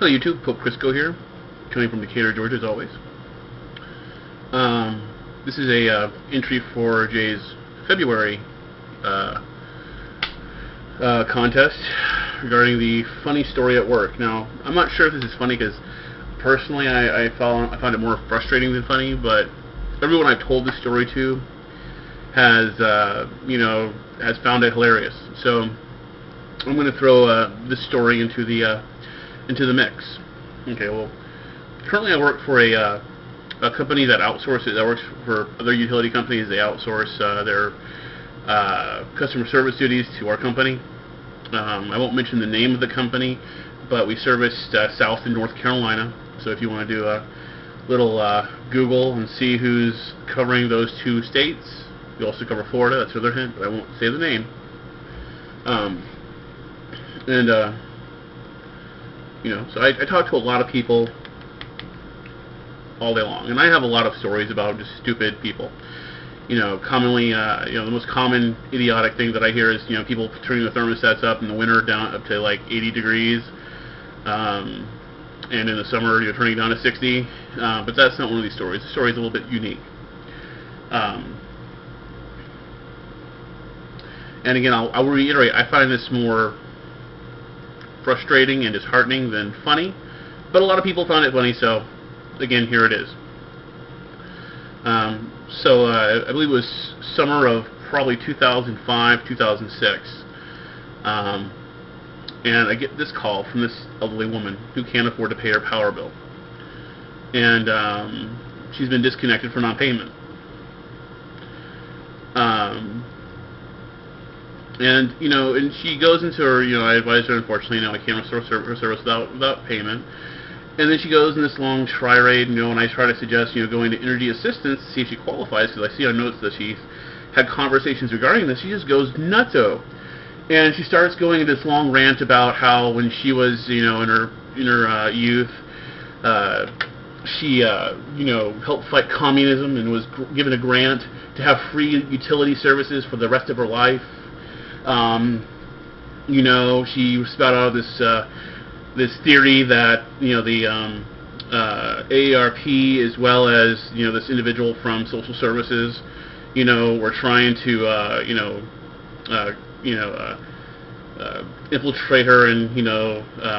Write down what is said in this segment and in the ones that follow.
Hello YouTube, Pope Crisco here, coming from Decatur, Georgia as always. This is a entry for Jay's February contest regarding the funny story at work. Now, I'm not sure if this is funny because personally I found it more frustrating than funny, but everyone I've told this story to has found it hilarious. So I'm going to throw this story into the mix. Okay, well, currently I work for a company that works for other utility companies. They outsource their customer service duties to our company. I won't mention the name of the company, but we service South and North Carolina. So if you want to do a little Google and see who's covering those two states, we also cover Florida. That's another hint, but I won't say the name. So I talk to a lot of people all day long, and I have a lot of stories about just stupid people. Commonly, the most common idiotic thing that I hear is, people turning the thermostats up in the winter down up to like 80 degrees, and in the summer, turning it down to 60. But that's not one of these stories. The story is a little bit unique. And again, I'll reiterate, I find this more frustrating and disheartening than funny, but a lot of people found it funny, so again, here it is. I believe it was summer of probably 2005, 2006, and I get this call from this elderly woman who can't afford to pay her power bill, and she's been disconnected for non-payment. And she goes into her, I advised her, unfortunately, I can't restore her service without payment. And then she goes in this long tirade, and I try to suggest, going to energy assistance to see if she qualifies, because I see on notes that she's had conversations regarding this. She just goes nutso. And she starts going into this long rant about how when she was, in her youth, she, helped fight communism and was given a grant to have free utility services for the rest of her life. She spat out this theory that the AARP, as well as this individual from social services, were trying to infiltrate her and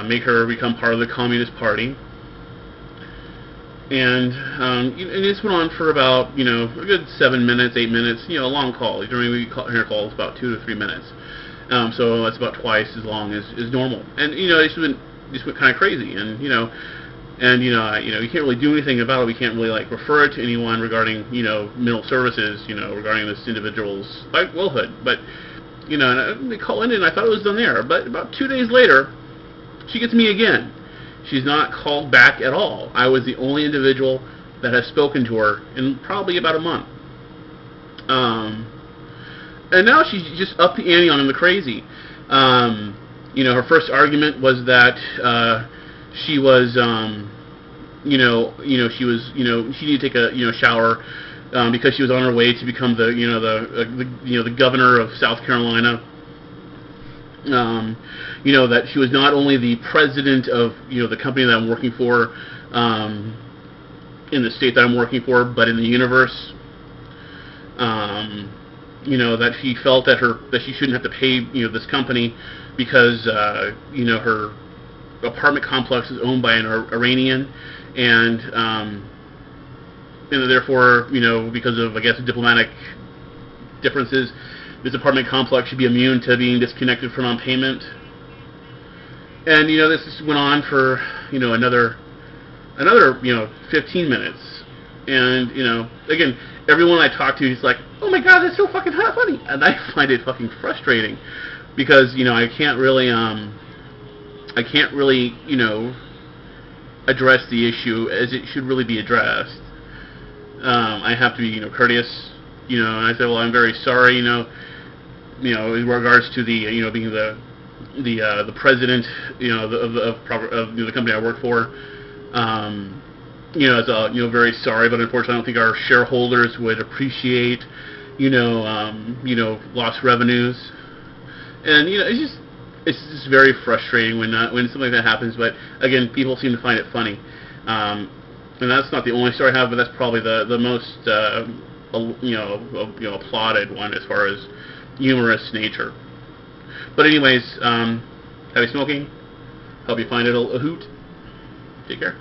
make her become part of the Communist Party. And this went on for about a good 7 minutes, 8 minutes, a long call. During her calls about 2 to 3 minutes. So that's about twice as long as normal. And it just went kind of crazy. And you can't really do anything about it. We can't really refer it to anyone regarding mental services, regarding this individual's willhood. But and they call in, and I thought it was done there. But about 2 days later, she gets me again. She's not called back at all. I was the only individual that has spoken to her in probably about a month. And now she's just upped the ante on the crazy. Her first argument was that she was, she needed to take a shower because she was on her way to become the governor of South Carolina. That she was not only the president of the company that I'm working for, in the state that I'm working for, but in the universe. That she felt that she shouldn't have to pay this company because her apartment complex is owned by an Iranian, and therefore because of, I guess, diplomatic differences, this apartment complex should be immune to being disconnected for non-payment. And this went on for another 15 minutes. And again, everyone I talk to is like, "Oh my God, that's so fucking funny," and I find it fucking frustrating because I can't really address the issue as it should really be addressed. I have to be courteous, and I said, "Well, I'm very sorry, in regards to the being the president of the company I work for, very sorry, but unfortunately I don't think our shareholders would appreciate lost revenues." And it's just it's just very frustrating when something like that happens. But again, people seem to find it funny, and that's not the only story I have, but that's probably the most applauded one as far as humorous nature. But anyways, happy smoking. Hope you find it a hoot. Take care.